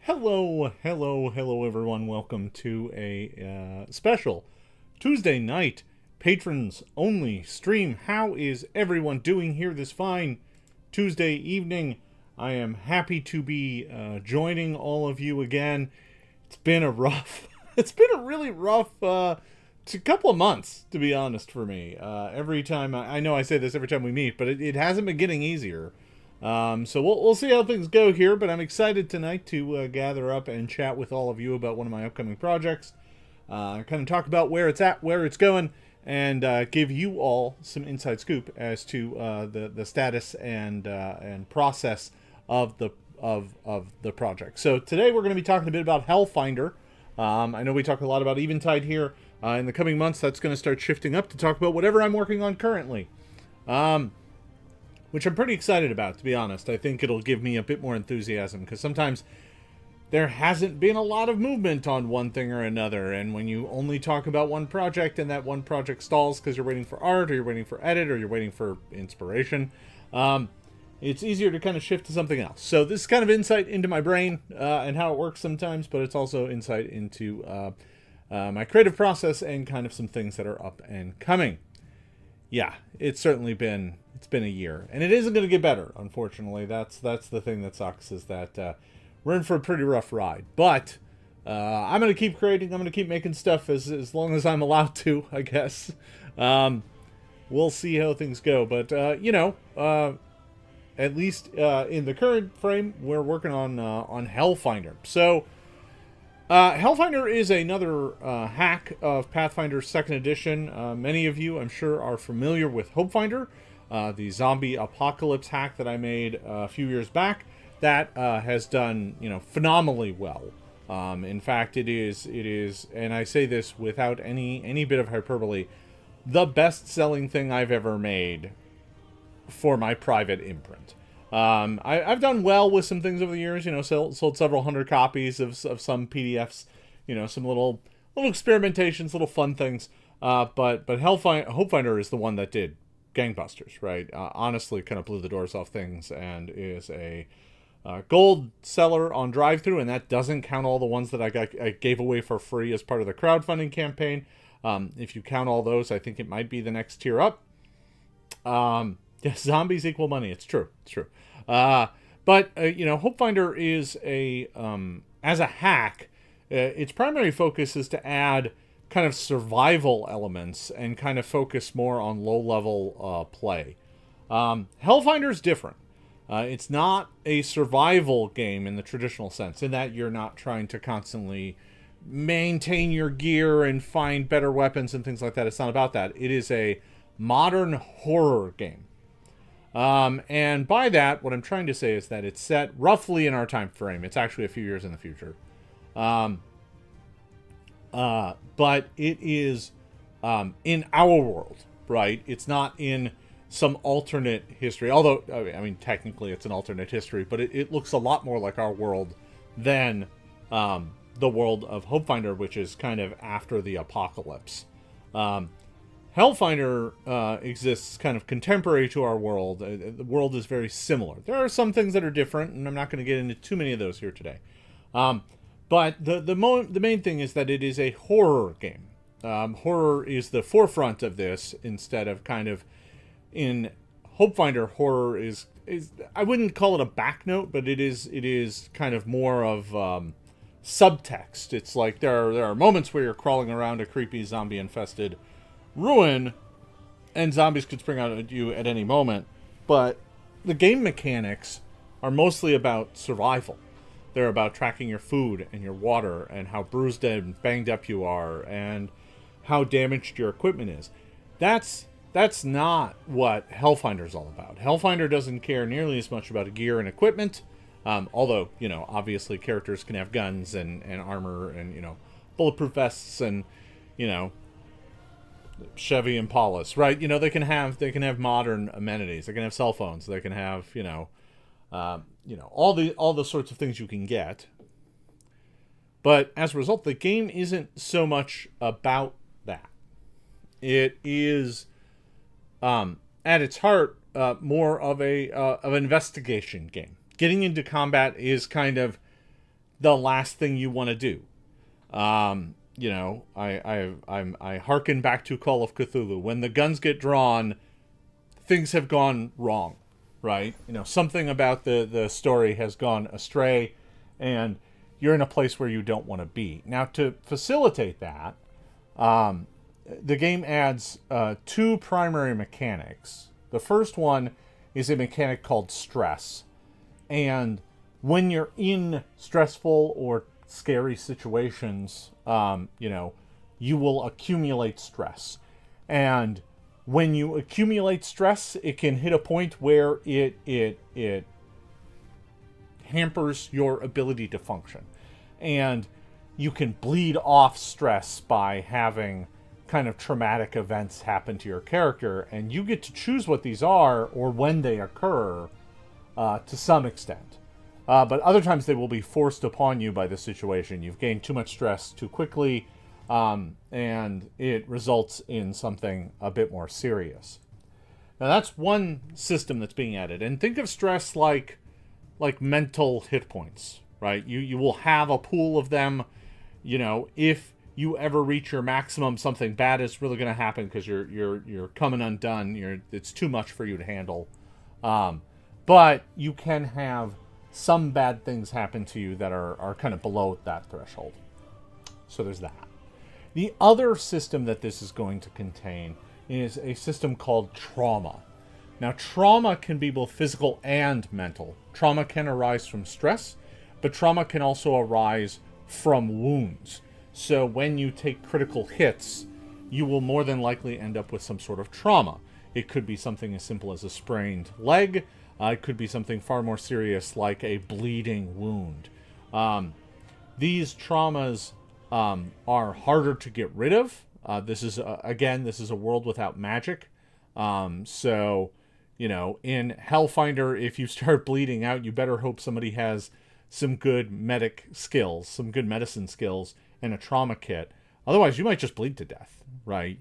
Hello, everyone. Welcome to a special Tuesday night patrons only stream. How is everyone doing here this fine Tuesday evening? I am happy to be joining all of you again. It's been a rough, it's been a really rough it's a couple of months, to be honest, for me. Every time, I know I say this every time we meet, but it hasn't been getting easier. So we'll see how things go here, but I'm excited tonight to gather up and chat with all of you about one of my upcoming projects. Kind of talk about where it's at, where it's going, and give you all some inside scoop as to the status and process of the project. So today we're going to be talking a bit about Hellfinder. I know we talk a lot about Eventide here. In the coming months, that's going to start shifting up to talk about whatever I'm working on currently. Which I'm pretty excited about, to be honest. I think it'll give me a bit more enthusiasm, because sometimes there hasn't been a lot of movement on one thing or another, and when you only talk about one project and that one project stalls because you're waiting for art, or you're waiting for edit, or you're waiting for inspiration, it's easier to kind of shift to something else. So this is kind of insight into my brain and how it works sometimes, but it's also insight into my creative process and kind of some things that are up and coming. Yeah, it's certainly been a year, and it isn't going to get better, unfortunately. That's the thing that sucks, is that we're in for a pretty rough ride. But I'm going to keep creating. I'm going to keep making stuff as long as I'm allowed to, I guess. We'll see how things go. But at least in the current frame, we're working on Hellfinder. So Hellfinder is another hack of Pathfinder 2nd Edition. Many of you, I'm sure, are familiar with Hopefinder, the zombie apocalypse hack that I made a few years back. That has done, phenomenally well. In fact, it is, and I say this without any bit of hyperbole, the best-selling thing I've ever made for my private imprint. I've done well with some things over the years, sold several hundred copies of some PDFs, some little experimentations, little fun things. But Hopefinder is the one that did gangbusters, right? Honestly, kind of blew the doors off things, and is a gold seller on drive-thru, and that doesn't count all the ones that I gave away for free as part of the crowdfunding campaign. If you count all those, I think it might be the next tier up. Yes, zombies equal money. It's true. But Hopefinder is as a hack, its primary focus is to add kind of survival elements and kind of focus more on low-level play. Hellfinder's different. It's not a survival game in the traditional sense, in that you're not trying to constantly maintain your gear and find better weapons and things like that. It's not about that. It is a modern horror game. And by that, what I'm trying to say is that it's set roughly in our time frame. It's actually a few years in the future. But it is in our world, right? It's not in some alternate history. Although, I mean, technically it's an alternate history, but it looks a lot more like our world than the world of Hopefinder, which is kind of after the apocalypse. Hellfinder exists kind of contemporary to our world. The world is very similar. There are some things that are different, and I'm not going to get into too many of those here today. But the main thing is that it is a horror game. Horror is the forefront of this, instead of kind of in Hopefinder. Horror is I wouldn't call it a back note, but it is kind of more of subtext. It's like there are moments where you're crawling around a creepy zombie infested ruin, and zombies could spring out at you at any moment, but the game mechanics are mostly about survival. They're about tracking your food and your water, and how bruised and banged up you are, and how damaged your equipment is. That's not what Hellfinder's all about. Hellfinder doesn't care nearly as much about gear and equipment, although, obviously characters can have guns and armor and, bulletproof vests and, Chevy Impalas, right? They can have modern amenities. They can have cell phones. They can have, all the sorts of things you can get. But as a result, the game isn't so much about that. It is, at its heart, more of an investigation game. Getting into combat is kind of the last thing you want to do. I hearken back to Call of Cthulhu. When the guns get drawn, things have gone wrong, right? Something about the story has gone astray, and you're in a place where you don't want to be. Now, to facilitate that, the game adds 2 primary mechanics. The first one is a mechanic called stress. And when you're in stressful or scary situations, you will accumulate stress. And when you accumulate stress, it can hit a point where it hampers your ability to function. And you can bleed off stress by having kind of traumatic events happen to your character, and you get to choose what these are or when they occur to some extent. But other times they will be forced upon you by the situation. You've gained too much stress too quickly, and it results in something a bit more serious. Now that's one system that's being added. And think of stress like mental hit points, right? You will have a pool of them. If you ever reach your maximum, something bad is really going to happen because you're coming undone. It's too much for you to handle. But you can have some bad things happen to you that are kind of below that threshold. So there's that. The other system that this is going to contain is a system called trauma. Now, trauma can be both physical and mental. Trauma can arise from stress, but trauma can also arise from wounds. So when you take critical hits, you will more than likely end up with some sort of trauma. It could be something as simple as a sprained leg. It could be something far more serious like a bleeding wound. These traumas are harder to get rid of. This is a world without magic. So, in Hellfinder, if you start bleeding out, you better hope somebody has some good medic skills, some good medicine skills, and a trauma kit. Otherwise, you might just bleed to death, right?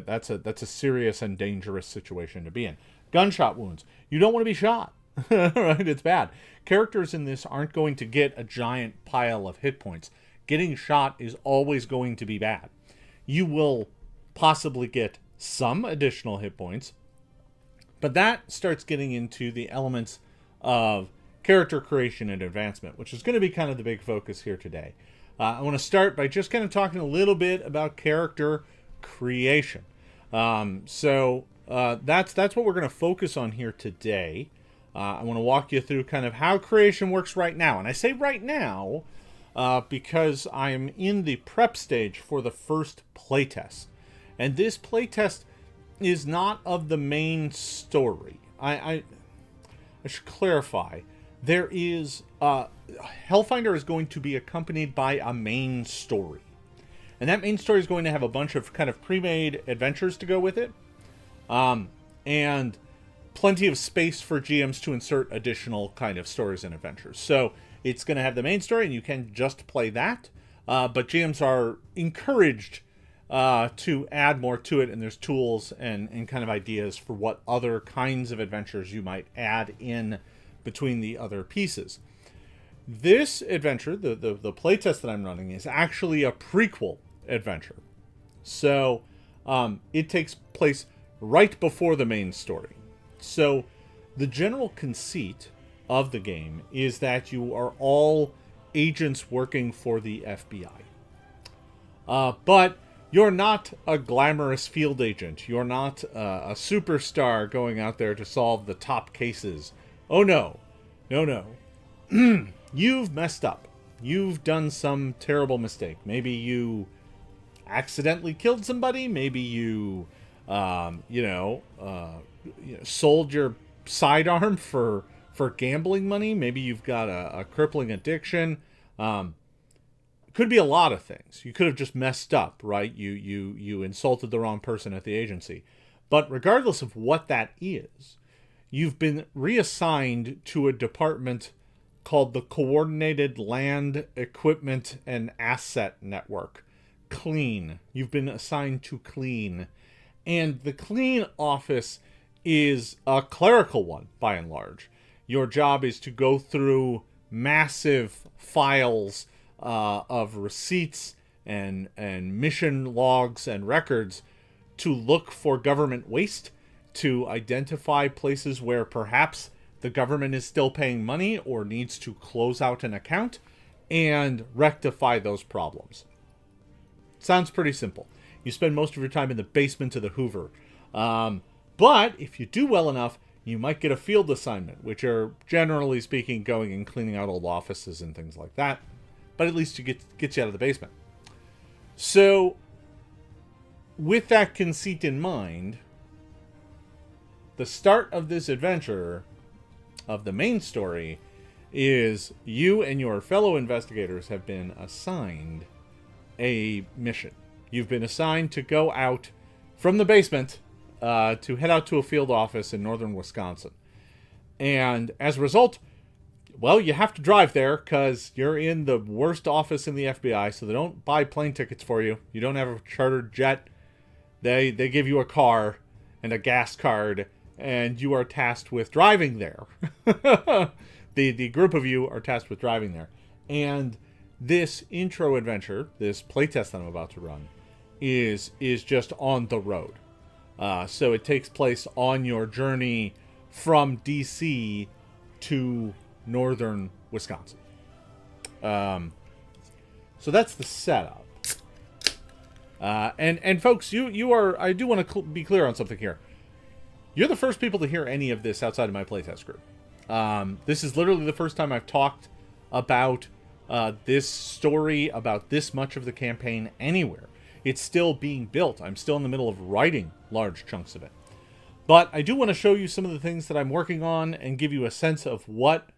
That's a serious and dangerous situation to be in. Gunshot wounds. You don't want to be shot, right? It's bad. Characters in this aren't going to get a giant pile of hit points. Getting shot is always going to be bad. You will possibly get some additional hit points, but that starts getting into the elements of character creation and advancement, which is going to be kind of the big focus here today. I want to start by just kind of talking a little bit about character creation. So that's what we're going to focus on here today. I want to walk you through kind of how creation works right now. And I say right now because I am in the prep stage for the first playtest. And this playtest is not of the main story. I should clarify. There is... Hellfinder is going to be accompanied by a main story. And that main story is going to have a bunch of kind of pre-made adventures to go with it. And plenty of space for GMs to insert additional kind of stories and adventures. So it's going to have the main story, and you can just play that. But GMs are encouraged to add more to it, and there's tools and kind of ideas for what other kinds of adventures you might add in between the other pieces. This adventure, the playtest that I'm running, is actually a prequel adventure. So it takes place right before the main story. So the general conceit of the game is that you are all agents working for the FBI. But you're not a glamorous field agent. You're not a superstar going out there to solve the top cases. Oh no. No. You've messed up. You've done some terrible mistake. Maybe you accidentally killed somebody. Maybe you, sold your sidearm for gambling money. Maybe you've got a crippling addiction. Could be a lot of things. You could have just messed up, right? You insulted the wrong person at the agency. But regardless of what that is, you've been reassigned to a department called the Coordinated Land Equipment and Asset Network. CLEAN. You've been assigned to CLEAN. And the CLEAN office is a clerical one, by and large. Your job is to go through massive files of receipts and mission logs and records to look for government waste, to identify places where perhaps the government is still paying money or needs to close out an account, and rectify those problems. Sounds pretty simple. You spend most of your time in the basement of the Hoover. But if you do well enough, you might get a field assignment, which are, generally speaking, going and cleaning out old offices and things like that. But at least you get you out of the basement. So, with that conceit in mind, the start of this adventure, of the main story, is you and your fellow investigators have been assigned a mission. You've been assigned to go out from the basement to head out to a field office in northern Wisconsin. And as a result, well, you have to drive there because you're in the worst office in the FBI, so they don't buy plane tickets for you. You don't have a chartered jet. They give you a car and a gas card, and you are tasked with driving there. The group of you are tasked with driving there. And this intro adventure, this playtest that I'm about to run, is just on the road. So it takes place on your journey from DC to northern Wisconsin. So that's the setup. And folks, you are, I do want to be clear on something here. You're the first people to hear any of this outside of my playtest group. This is literally the first time I've talked about this story, about this much of the campaign anywhere. It's still being built. I'm still in the middle of writing large chunks of it. But I do want to show you some of the things that I'm working on and give you a sense of what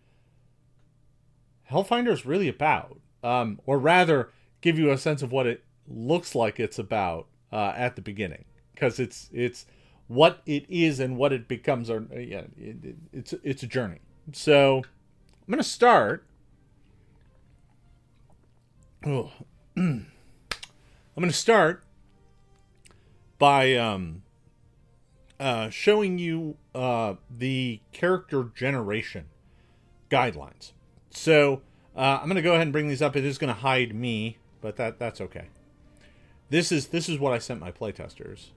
Hellfinder is really about. Or rather, give you a sense of what it looks like it's about at the beginning. Because it's what it is and what it becomes. It's a journey. So I'm going to start. I'm going to start by showing you the character generation guidelines. So I'm going to go ahead and bring these up. It is going to hide me, but that's okay. This is what I sent my playtesters.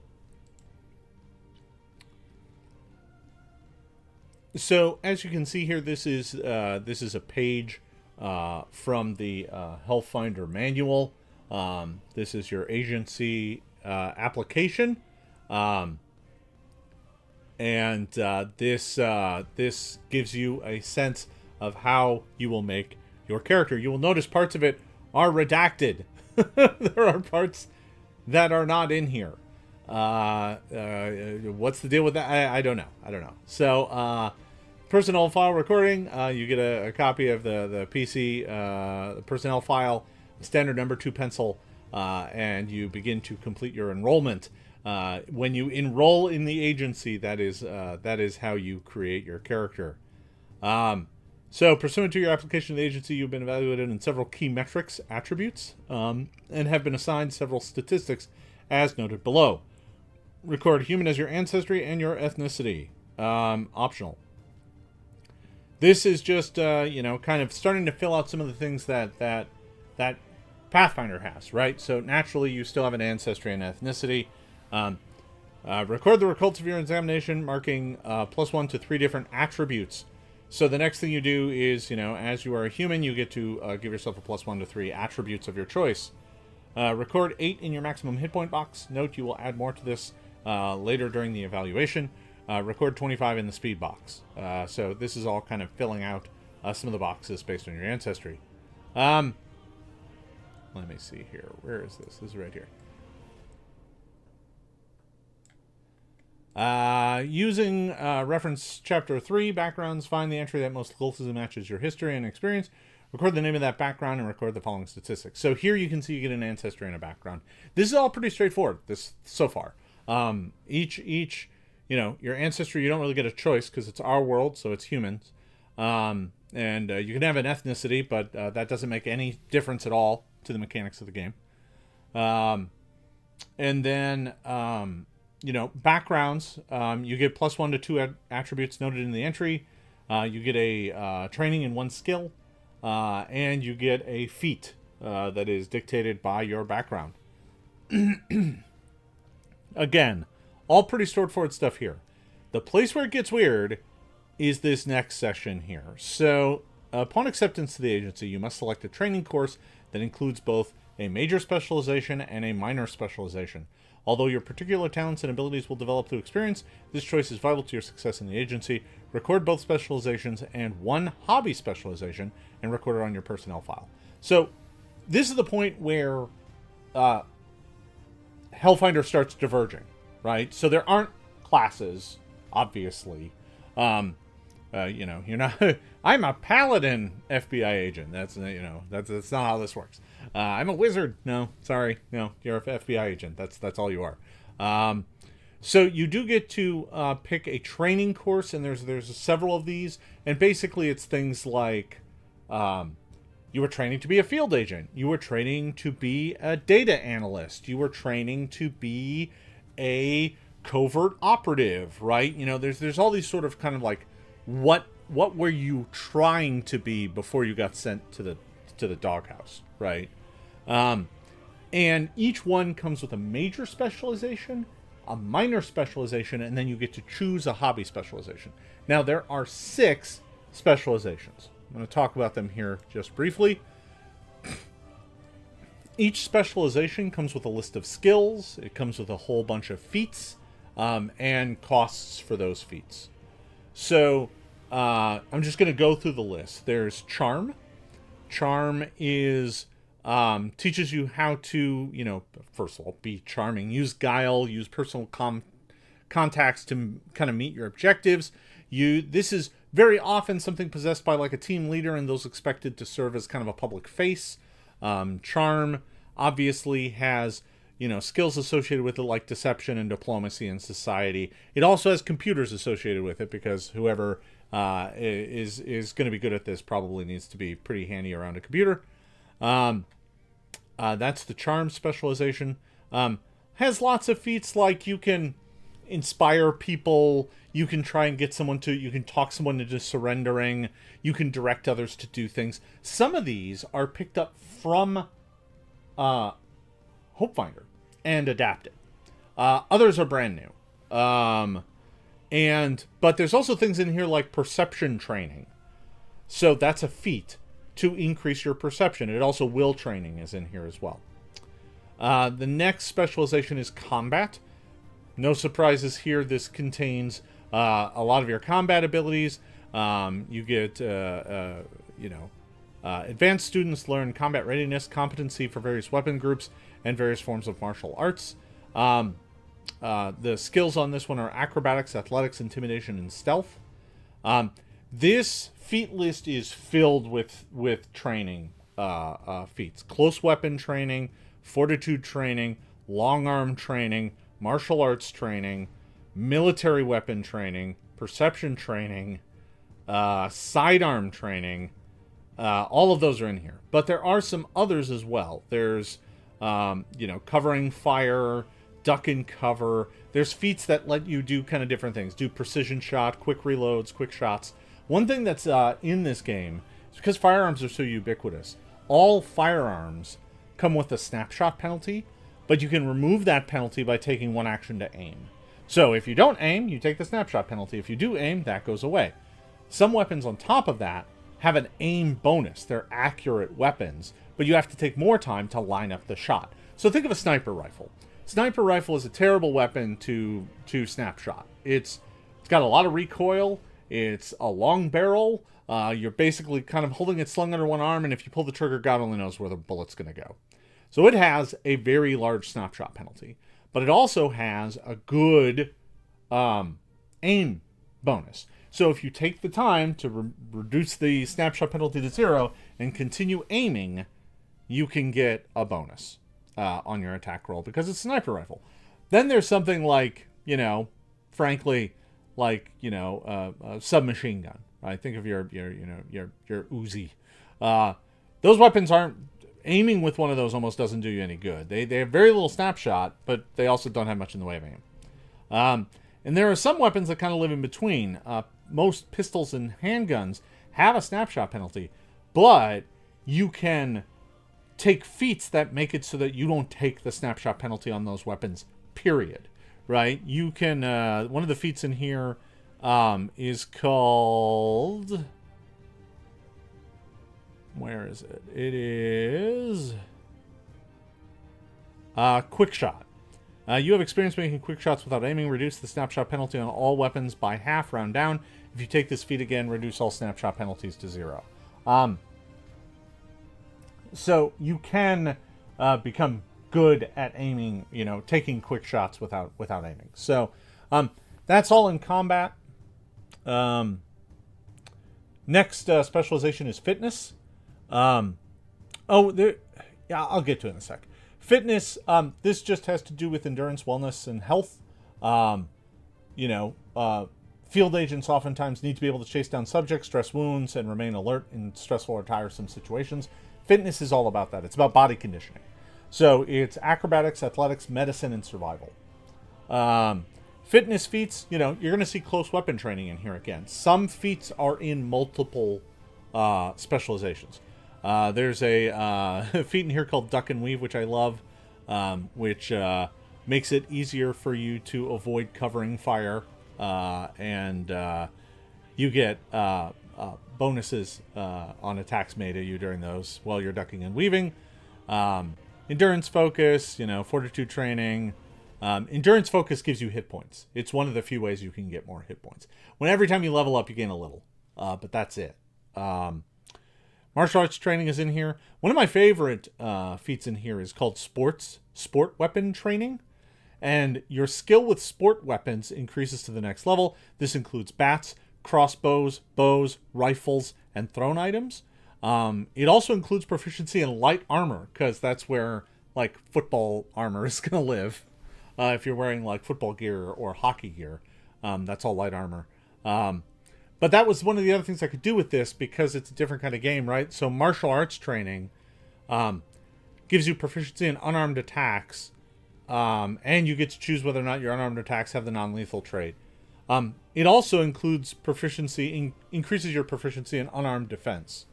So as you can see here, this is a page from the Hellfinder manual. This is your agency application, and this gives you a sense of how you will make your character. You will notice parts of it are redacted. There are parts that are not in here. What's the deal with that? I don't know. So personnel file recording, you get a copy of the PC the personnel file, standard number 2 pencil, and you begin to complete your enrollment. When you enroll in the agency, that is how you create your character. So pursuant to your application to the agency, you've been evaluated in several key metrics, attributes, and have been assigned several statistics as noted below. Record human as your ancestry and your ethnicity. Optional. This is just, kind of starting to fill out some of the things that Pathfinder has, right? So naturally, you still have an ancestry and ethnicity. Record the results of your examination, marking +1 to 3 different attributes. So the next thing you do is, as you are a human, you get to give yourself a +1 to 3 attributes of your choice. Record 8 in your maximum hit point box. Note you will add more to this later during the evaluation. Record 25 in the speed box. So this is all kind of filling out some of the boxes based on your ancestry. Let me see here. Where is this? This is right here. Using reference chapter 3, backgrounds, find the entry that most closely matches your history and experience. Record the name of that background and record the following statistics. So here you can see you get an ancestry and a background. This is all pretty straightforward so far. Each your ancestry, you don't really get a choice because it's our world, so it's humans. And you can have an ethnicity, but that doesn't make any difference at all to the mechanics of the game. And then, backgrounds, you get +1 to 2 attributes noted in the entry. You get a training in 1 skill. and you get a feat that is dictated by your background. Again, all pretty straightforward stuff here. The place where it gets weird is this next session here. So, upon acceptance to the agency, you must select a training course that includes both a major specialization and a minor specialization. Although your particular talents and abilities will develop through experience, this choice is vital to your success in the agency. Record both specializations and one hobby specialization and record it on your personnel file. So, this is the point where Hellfinder starts diverging, right? So there aren't classes, obviously. You're not. I'm a paladin FBI agent. That's not how this works. I'm a wizard. No, sorry, no, you're an FBI agent. That's all you are. So you do get to pick a training course, and there's several of these, and basically it's things like you were training to be a field agent, you were training to be a data analyst, you were training to be a covert operative, right? There's all these sort of kind of like what were you trying to be before you got sent to the doghouse, right? And each one comes with a major specialization, a minor specialization, and then you get to choose a hobby specialization. Now, there are 6 specializations. I'm going to talk about them here just briefly. Each specialization comes with a list of skills. It comes with a whole bunch of feats and costs for those feats. So I'm just going to go through the list. There's Charm. Charm is teaches you how to, first of all, be charming. Use guile. Use personal contacts to kind of meet your objectives. This is very often something possessed by like a team leader and those expected to serve as kind of a public face. Charm obviously has, skills associated with it like deception and diplomacy and society. It also has computers associated with it because whoever is going to be good at this probably needs to be pretty handy around a computer. That's the Charm specialization. Has lots of feats like you can inspire people, you can try and you can talk someone into surrendering, you can direct others to do things. Some of these are picked up from Hopefinder and adapted. Others are brand new. But there's also things in here like perception training. So that's a feat to increase your perception. It also will training is in here as well. The next specialization is combat. No surprises here. This contains a lot of your combat abilities. You get, advanced students learn combat readiness, competency for various weapon groups, and various forms of martial arts. The skills on this one are acrobatics, athletics, intimidation, and stealth. This feat list is filled with training feats. Close weapon training, fortitude training, long arm training, martial arts training, military weapon training, perception training, sidearm training. All of those are in here. But there are some others as well. There's, covering fire, duck and cover. There's feats that let you do kind of different things. Do precision shot, quick reloads, quick shots. One thing that's in this game is because firearms are so ubiquitous, all firearms come with a snapshot penalty, but you can remove that penalty by taking one action to aim. So if you don't aim, you take the snapshot penalty. If you do aim, that goes away. Some weapons on top of that have an aim bonus. They're accurate weapons, but you have to take more time to line up the shot. So think of a sniper rifle. Sniper rifle is a terrible weapon to snapshot. It's got a lot of recoil. It's a long barrel. You're basically kind of holding it slung under one arm, and if you pull the trigger, God only knows where the bullet's going to go. So it has a very large snapshot penalty, but it also has a good aim bonus. So if you take the time to reduce the snapshot penalty to 0 and continue aiming, you can get a bonus on your attack roll because it's a sniper rifle. Then there's something like, frankly, like, a submachine gun. Right? Think of your Uzi. Those weapons aren't. Aiming with one of those almost doesn't do you any good. They have very little snapshot, but they also don't have much in the way of aim. And there are some weapons that kind of live in between. Most pistols and handguns have a snapshot penalty, but you can take feats that make it so that you don't take the snapshot penalty on those weapons, period. Right? You can, one of the feats in here is called, where is it? It is Quick Shot. You have experience making quick shots without aiming. Reduce the snapshot penalty on all weapons by half, round down. If you take this feat again, reduce all snapshot penalties to 0. So you can become good at aiming, taking quick shots without aiming. So that's all in combat. Next specialization is fitness. I'll get to it in a sec. Fitness, this just has to do with endurance, wellness, and health. Field agents oftentimes need to be able to chase down subjects, stress wounds, and remain alert in stressful or tiresome situations. Fitness is all about that. It's about body conditioning. So it's acrobatics, athletics, medicine, and survival. Fitness feats, you're going to see close weapon training in here again. Some feats are in multiple specializations. There's a feat in here called Duck and Weave, which I love, which makes it easier for you to avoid covering fire, and you get bonuses on attacks made at you during those while you're ducking and weaving. Endurance focus, fortitude training. Endurance focus gives you hit points. It's one of the few ways you can get more hit points. Every time you level up, you gain a little, but that's it. Martial arts training is in here. One of my favorite feats in here is called sport weapon training. And your skill with sport weapons increases to the next level. This includes bats, crossbows, bows, rifles, and thrown items. It also includes proficiency in light armor, because that's where football armor is going to live. If you're wearing football gear or hockey gear, that's all light armor. But that was one of the other things I could do with this, because it's a different kind of game, right? So martial arts training gives you proficiency in unarmed attacks, and you get to choose whether or not your unarmed attacks have the non-lethal trait. It also includes increases your proficiency in unarmed defense.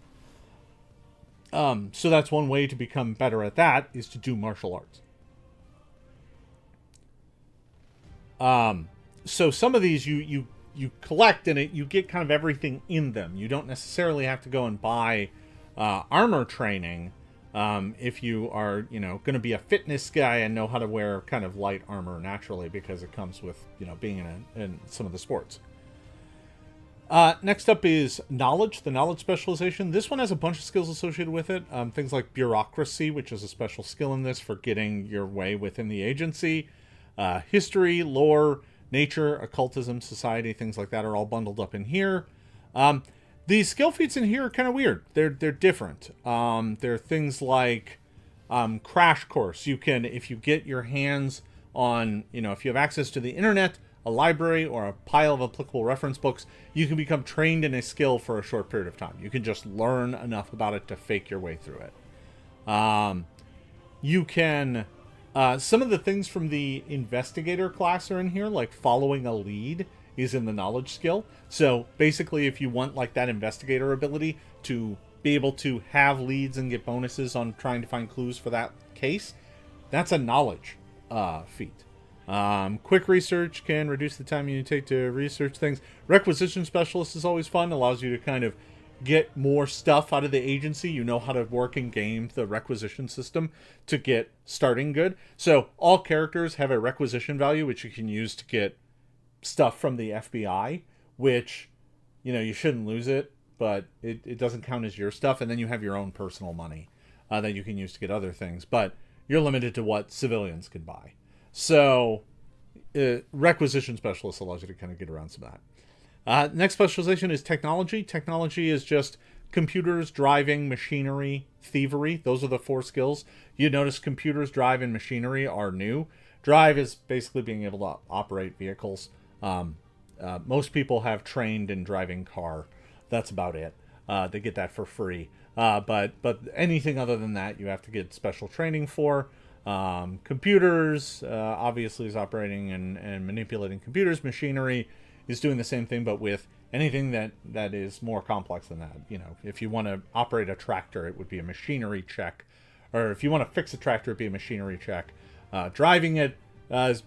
So that's one way to become better at that, is to do martial arts. So some of these you collect, and you get kind of everything in them. You don't necessarily have to go and buy armor training if you are, going to be a fitness guy and know how to wear kind of light armor naturally, because it comes with, being in some of the sports. Next up is knowledge, the knowledge specialization. This one has a bunch of skills associated with it. Things like bureaucracy, which is a special skill in this for getting your way within the agency. History, lore, nature, occultism, society, things like that are all bundled up in here. These skill feats in here are kind of weird. They're different. They're things like crash course. You can, if you get your hands on, if you have access to the internet, a library, or a pile of applicable reference books, you can become trained in a skill for a short period of time. You can just learn enough about it to fake your way through it. You can... some of the things from the investigator class are in here, like following a lead is in the knowledge skill. So basically, if you want that investigator ability to be able to have leads and get bonuses on trying to find clues for that case, that's a knowledge feat. Quick research can reduce the time you take to research things. Requisition specialist is always fun, allows you to kind of get more stuff out of the agency. You know how to work and game the requisition system to get starting good. So all characters have a requisition value, which you can use to get stuff from the FBI, which, you shouldn't lose it, but it doesn't count as your stuff. And then you have your own personal money that you can use to get other things, but you're limited to what civilians can buy. So requisition specialist allows you to kind of get around some of that. Next specialization is technology. Technology is just computers, driving, machinery, thievery. Those are the 4 skills. You notice computers, drive, and machinery are new. Drive is basically being able to operate vehicles. Most people have trained in driving car. That's about it. They get that for free. But anything other than that, you have to get special training for. Computers, obviously, is operating and manipulating computers. Machinery is doing the same thing, but with Anything that is more complex than that, if you want to operate a tractor, it would be a machinery check, or if you want to fix a tractor, it'd be a machinery check. Driving it is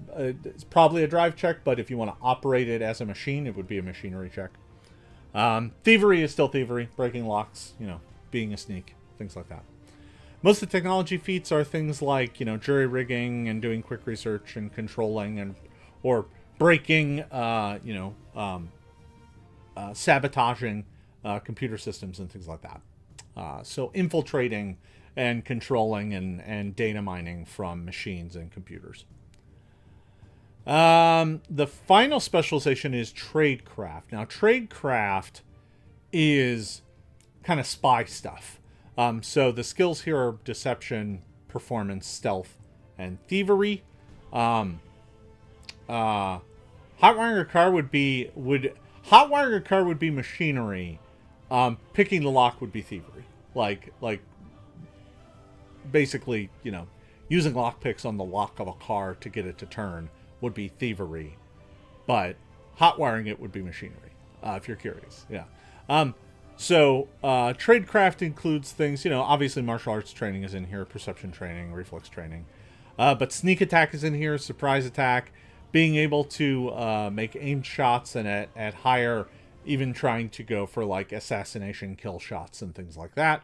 probably a drive check, but if you want to operate it as a machine, it would be a machinery check. Thievery is still thievery, breaking locks, being a sneak, things like that. Most of the technology feats are things like, jury rigging and doing quick research and controlling or breaking, sabotaging computer systems and things like that. So infiltrating and controlling and data mining from machines and computers. The final specialization is tradecraft. Now, tradecraft is kind of spy stuff. So the skills here are deception, performance, stealth, and thievery. Hot wiring a car would be machinery. Picking the lock would be thievery. Like basically, using lockpicks on the lock of a car to get it to turn would be thievery, but hot wiring it would be machinery. If you're curious, yeah. So tradecraft includes things, obviously martial arts training is in here, perception training, reflex training, but sneak attack is in here, surprise attack, being able to make aimed shots and at higher, even trying to go for like assassination kill shots and things like that.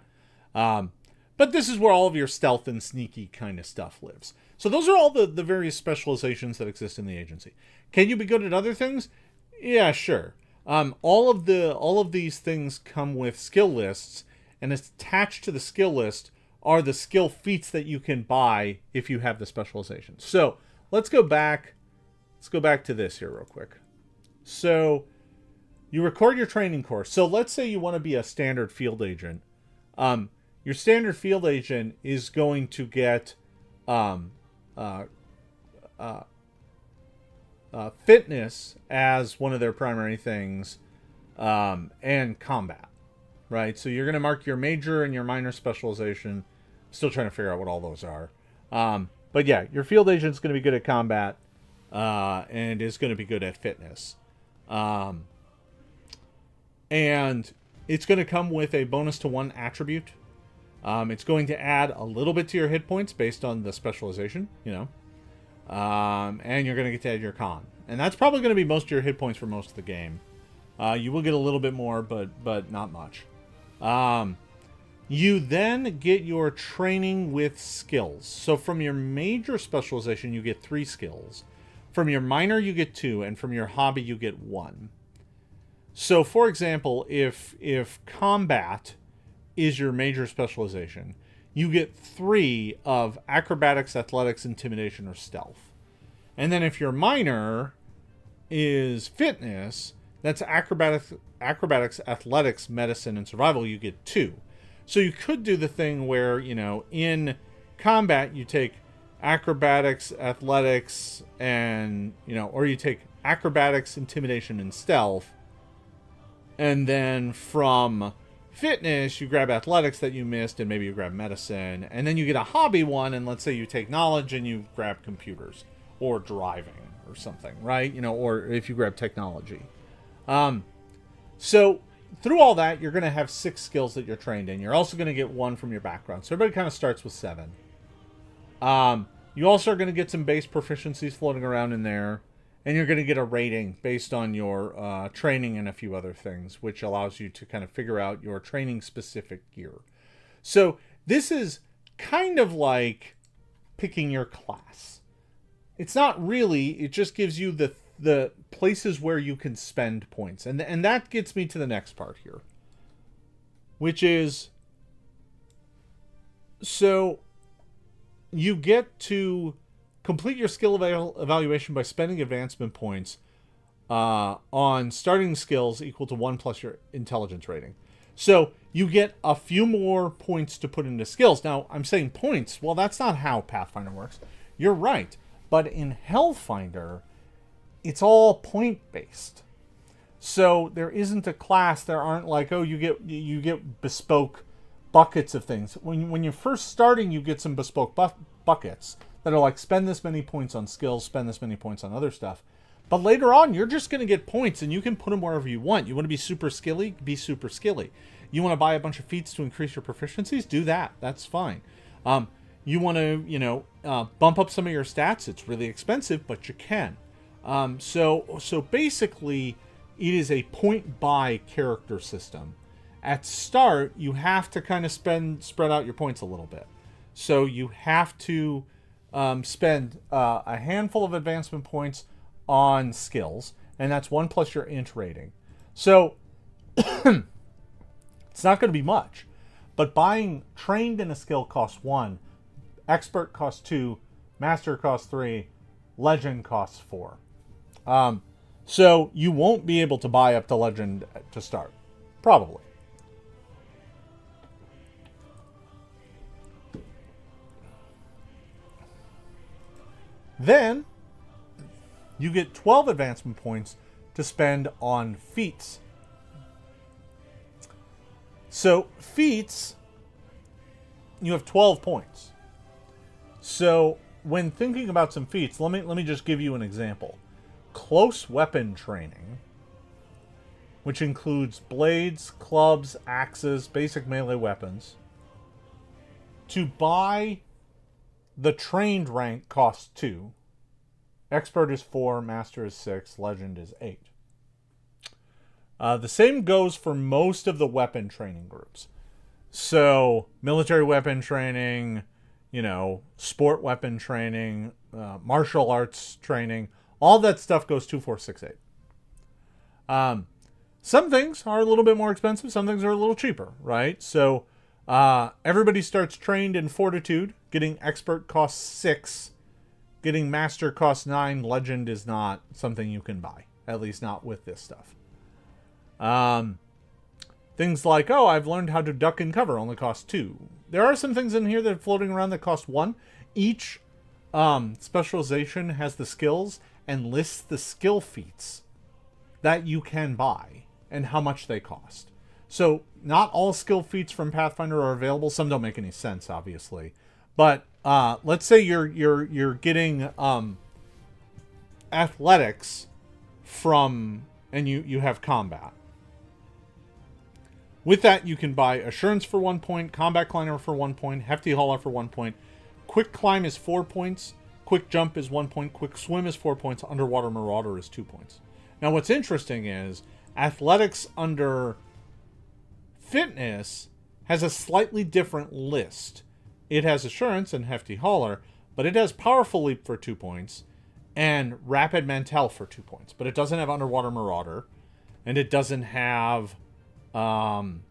But this is where all of your stealth and sneaky kind of stuff lives. So those are all the various specializations that exist in the agency. Can you be good at other things? Yeah, sure. All of these things come with skill lists, and attached to the skill list are the skill feats that you can buy if you have the specialization. So let's go back to this here real quick. So you record your training course. So let's say you want to be a standard field agent. Your standard field agent is going to get fitness as one of their primary things, and combat, right? So you're going to mark your major and your minor specialization. Still trying to figure out what all those are. But yeah, your field agent is going to be good at combat, and is going to be good at fitness. And it's going to come with a bonus to 1 attribute. It's going to add a little bit to your hit points based on the specialization, and you're going to get to add your con. And that's probably going to be most of your hit points for most of the game. You will get a little bit more, but not much. You then get your training with skills. So from your major specialization, you get 3 skills. From your minor, you get 2, and from your hobby, you get 1. So, for example, if combat is your major specialization, you get 3 of acrobatics, athletics, intimidation, or stealth. And then if your minor is fitness, that's acrobatics, athletics, medicine, and survival, you get 2. So you could do the thing where, in combat you take acrobatics, athletics, and, or you take acrobatics, intimidation, and stealth. And then from fitness, you grab athletics that you missed, and maybe you grab medicine. And then you get a hobby one, and let's say you take knowledge and you grab computers or driving or something, right? Or if you grab technology. So through all that, you're going to have 6 skills that you're trained in. You're also going to get 1 from your background. So everybody kind of starts with 7. You also are going to get some base proficiencies floating around in there. And you're going to get a rating based on your training and a few other things, which allows you to kind of figure out your training-specific gear. So this is kind of like picking your class. It's not really. It just gives you the places where you can spend points. And that gets me to the next part here, which is, so you get to complete your skill evaluation by spending advancement points on starting skills equal to 1 plus your intelligence rating. So you get a few more points to put into skills. Now, I'm saying points. Well, that's not how Pathfinder works. You're right. But in Hellfinder, it's all point-based. So there isn't a class. There aren't like, oh, you get bespoke buckets of things. When you're first starting, you get some bespoke buckets that are like, spend this many points on skills, spend this many points on other stuff. But later on, you're just going to get points, and you can put them wherever you want. You want to be super skilly? Be super skilly. You want to buy a bunch of feats to increase your proficiencies? Do that. That's fine. You want to, bump up some of your stats? It's really expensive, but you can. So basically, it is a point-buy character system. At start, you have to kind of spread out your points a little bit. So you have to spend a handful of advancement points on skills, and that's 1 plus your int rating. So it's not going to be much, but buying trained in a skill costs 1, expert costs 2, master costs 3, legend costs 4. So you won't be able to buy up to legend to start, probably. Then you get 12 advancement points to spend on feats. So feats, you have 12 points. So when thinking about some feats, let me just give you an example. Close weapon training, which includes blades, clubs, axes, basic melee weapons. To buy the trained rank costs 2. Expert is 4, master is 6, legend is 8. The same goes for most of the weapon training groups. So, military weapon training, sport weapon training, martial arts training, all that stuff goes 2, 4, 6, 8. Some things are a little bit more expensive, some things are a little cheaper, right? So, everybody starts trained in fortitude. Getting expert costs 6. Getting master costs 9. Legend is not something you can buy. At least not with this stuff. Things like, I've learned how to duck and cover only cost 2. There are some things in here that are floating around that cost 1. Each specialization has the skills and lists the skill feats that you can buy and how much they cost. So not all skill feats from Pathfinder are available. Some don't make any sense, obviously. But let's say you're getting athletics from, and you have combat. With that, you can buy assurance for 1 point, combat climber for 1 point, hefty hauler for 1 point. Quick climb is 4 points. Quick jump is 1 point. Quick swim is 4 points. Underwater marauder is 2 points. Now, what's interesting is athletics under fitness has a slightly different list. It has assurance and hefty hauler, but it has powerful leap for 2 points and rapid mantel for 2 points. But it doesn't have underwater marauder, and it doesn't have combat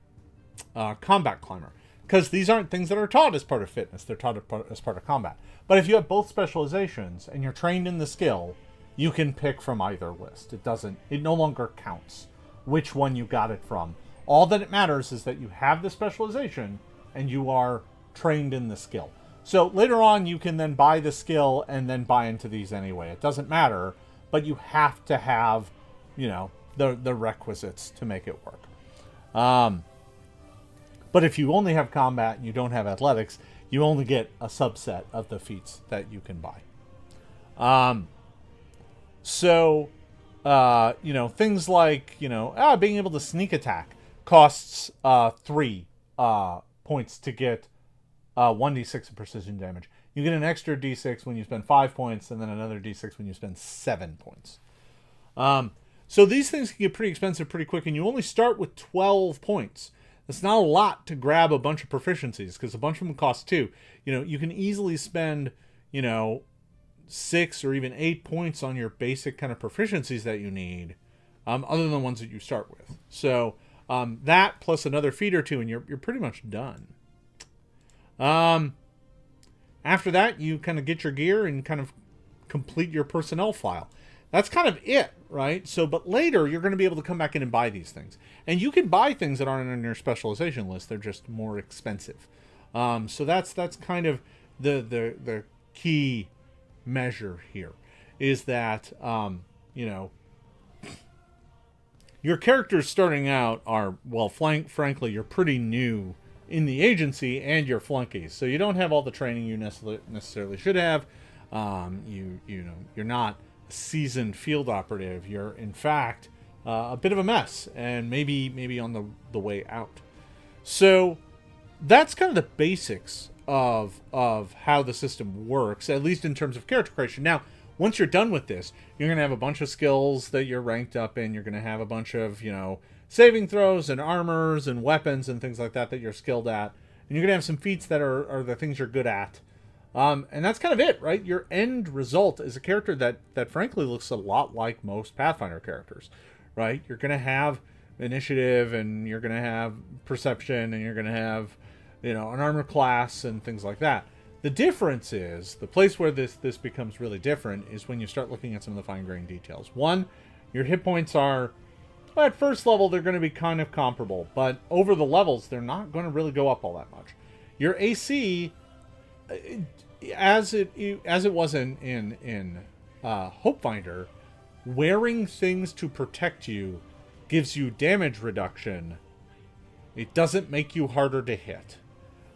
climber, because these aren't things that are taught as part of fitness. They're taught as part of combat. But if you have both specializations and you're trained in the skill, you can pick from either list. It no longer counts which one you got it from. All that it matters is that you have the specialization and you are trained in the skill. So later on, you can then buy the skill and then buy into these anyway. It doesn't matter, but you have to have, the requisites to make it work. But if you only have combat and you don't have athletics, you only get a subset of the feats that you can buy. Things like, being able to sneak attack costs 3 points to get 1d6 of precision damage. You get an extra d6 when you spend 5 points, and then another d6 when you spend 7 points. So these things can get pretty expensive pretty quick, and you only start with 12 points. That's not a lot to grab a bunch of proficiencies, because a bunch of them cost 2. You can easily spend, 6 or even 8 points on your basic kind of proficiencies that you need, other than the ones that you start with. So that plus another feat or 2, and you're pretty much done. After that, you kind of get your gear and kind of complete your personnel file. That's kind of it, right? But later, you're going to be able to come back in and buy these things. And you can buy things that aren't on your specialization list. They're just more expensive. So that's kind of the key measure here, is that, your characters starting out are, frankly, you're pretty new in the agency and you're flunkies. So you don't have all the training you necessarily should have. You're not seasoned field operative. You're, in fact, a bit of a mess, and maybe on the way out. So that's kind of the basics of how the system works, at least in terms of character creation. Now, once you're done with this, you're going to have a bunch of skills that you're ranked up in. You're going to have a bunch of, saving throws and armors and weapons and things like that you're skilled at. And you're going to have some feats that are the things you're good at. And that's kind of it, right? Your end result is a character that frankly looks a lot like most Pathfinder characters, right? You're going to have initiative, and you're going to have perception, and you're going to have, an armor class and things like that. The difference is, the place where this becomes really different is when you start looking at some of the fine-grained details. One, your hit points are, at first level, they're going to be kind of comparable, but over the levels, they're not going to really go up all that much. Your AC, as it was in Hopefinder, wearing things to protect you gives you damage reduction. It doesn't make you harder to hit.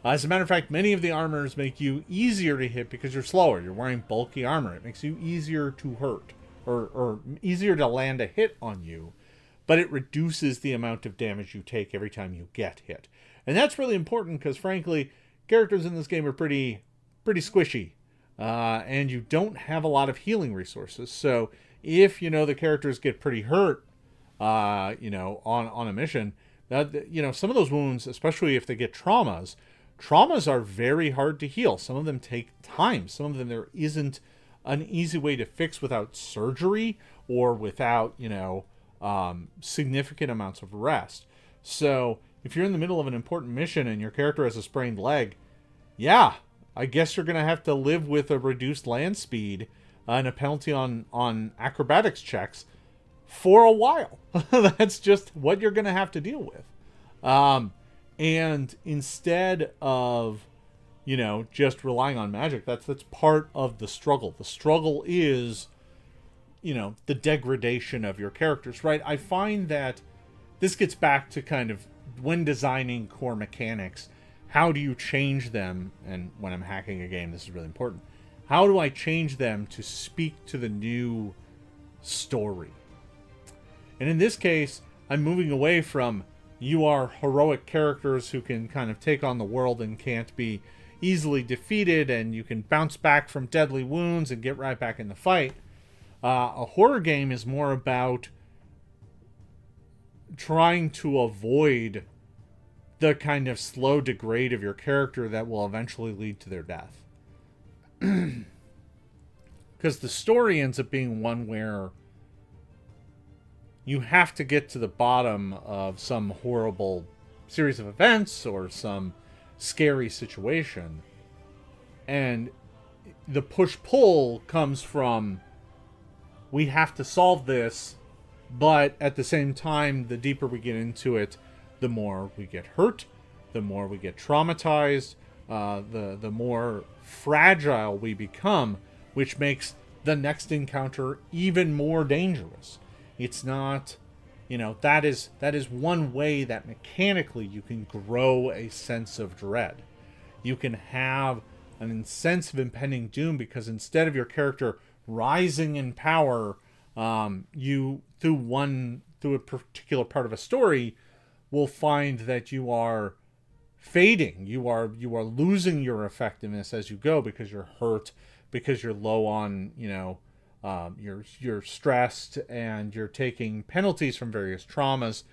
As a matter of fact, many of the armors make you easier to hit because you're slower. You're wearing bulky armor. It makes you easier to hurt, or easier to land a hit on you, but it reduces the amount of damage you take every time you get hit. And that's really important because, frankly, characters in this game are pretty squishy, and you don't have a lot of healing resources. So if, the characters get pretty hurt, on a mission, that, some of those wounds, especially if they get traumas are very hard to heal. Some of them take time. Some of them there isn't an easy way to fix without surgery or without, significant amounts of rest. So if you're in the middle of an important mission and your character has a sprained leg, yeah, I guess you're going to have to live with a reduced land speed and a penalty on acrobatics checks for a while. That's just what you're going to have to deal with. And instead of, just relying on magic, that's part of the struggle. The struggle is, the degradation of your characters, right? I find that this gets back to kind of when designing core mechanics, how do you change them? And when I'm hacking a game, this is really important. How do I change them to speak to the new story? And in this case, I'm moving away from, you are heroic characters who can kind of take on the world and can't be easily defeated, and you can bounce back from deadly wounds and get right back in the fight. A horror game is more about trying to avoid the kind of slow degrade of your character that will eventually lead to their death. Because the story ends up being one where you have to get to the bottom of some horrible series of events or some scary situation. And the push-pull comes from, we have to solve this, but at the same time, the deeper we get into it, the more we get hurt, the more we get traumatized, the more fragile we become, which makes the next encounter even more dangerous. It's not, that is one way that mechanically you can grow a sense of dread. You can have an sense of impending doom because instead of your character rising in power, you through a particular part of a story will find that you are fading. You are losing your effectiveness as you go because you're hurt, because you're low on, you're stressed, and you're taking penalties from various traumas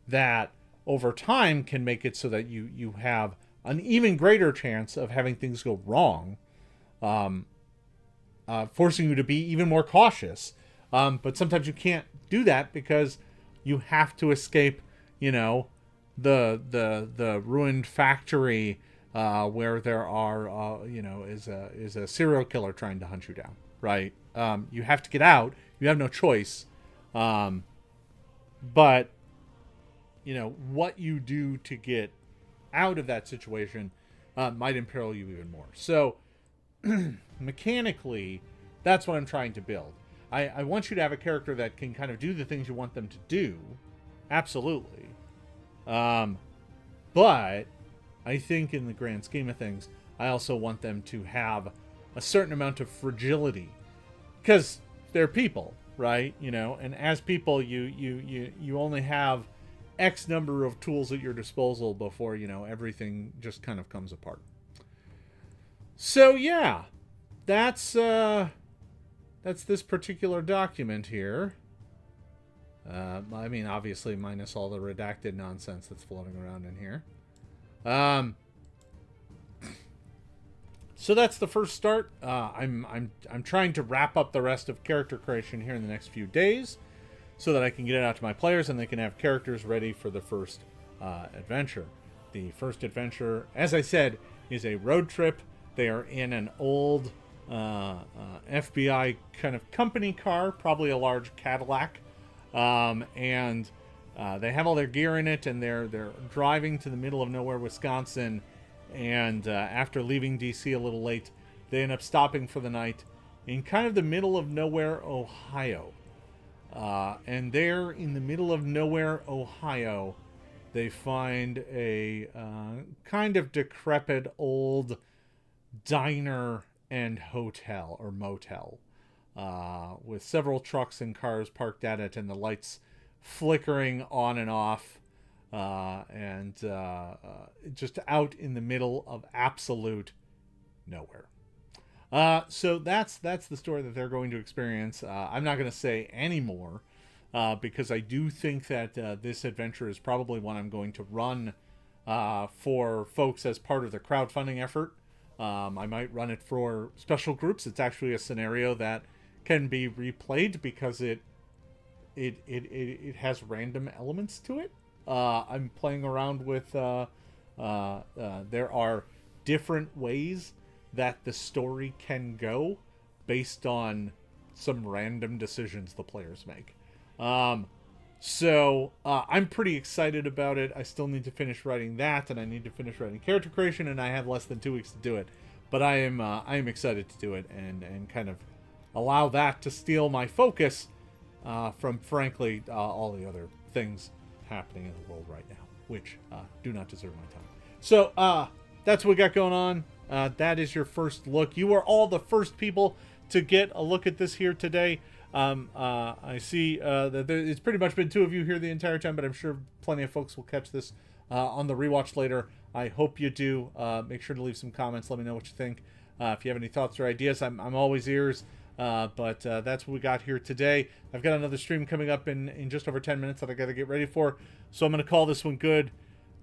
that over time can make it so that you have an even greater chance of having things go wrong, forcing you to be even more cautious. But sometimes you can't do that because you have to escape, the ruined factory where there are, is a serial killer trying to hunt you down, right? You have to get out. You have no choice. But, what you do to get out of that situation might imperil you even more. So, mechanically, that's what I'm trying to build. I want you to have a character that can kind of do the things you want them to do. Absolutely. But I think in the grand scheme of things, I also want them to have a certain amount of fragility. Because they're people, right? You know, and as people, you only have X number of tools at your disposal before, you know, everything just kind of comes apart. So yeah, that's this particular document here. I mean, obviously, minus all the redacted nonsense that's floating around in here. So that's the first start. I'm trying to wrap up the rest of character creation here in the next few days, so that I can get it out to my players and they can have characters ready for the first adventure. The first adventure, as I said, is a road trip. They are in an old FBI kind of company car, probably a large Cadillac, and they have all their gear in it, and they're driving to the middle of nowhere, Wisconsin. And after leaving DC a little late, they end up stopping for the night in kind of the middle of nowhere, Ohio. And there, in the middle of nowhere, Ohio, they find a kind of decrepit old diner and hotel, or motel, with several trucks and cars parked at it, and the lights flickering on and off. And just out in the middle of absolute nowhere. So that's the story that they're going to experience. I'm not going to say any more because I do think that this adventure is probably one I'm going to run for folks as part of the crowdfunding effort. I might run it for special groups. It's actually a scenario that can be replayed because it has random elements to it. I'm playing around with, there are different ways that the story can go based on some random decisions the players make. So I'm pretty excited about it. I still need to finish writing that, and I need to finish writing character creation, and I have less than 2 weeks to do it. But I am excited to do it and kind of allow that to steal my focus from, frankly, all the other things happening in the world right now, which do not deserve my time. So that's what we got going on. That is your first look. You are all the first people to get a look at this here today. I see that it's pretty much been 2 of you here the entire time, but I'm sure plenty of folks will catch this on the rewatch later. I hope you do. Make sure to leave some comments. Let me know what you think. If you have any thoughts or ideas, I'm always ears. But that's what we got here today. I've got another stream coming up in just over 10 minutes that I got to get ready for. So I'm going to call this one good.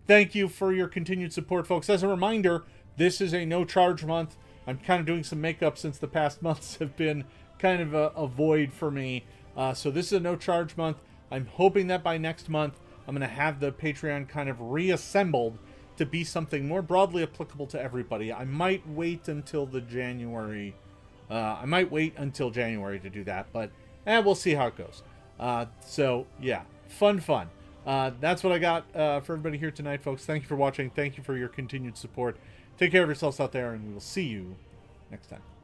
Thank you for your continued support, folks. As a reminder, this is a no-charge month. I'm kind of doing some makeup since the past months have been kind of a void for me. So this is a no-charge month. I'm hoping that by next month, I'm going to have the Patreon kind of reassembled to be something more broadly applicable to everybody. I might wait until January to do that, but we'll see how it goes. So yeah, fun. That's what I got for everybody here tonight, folks. Thank you for watching. Thank you for your continued support. Take care of yourselves out there, and we will see you next time.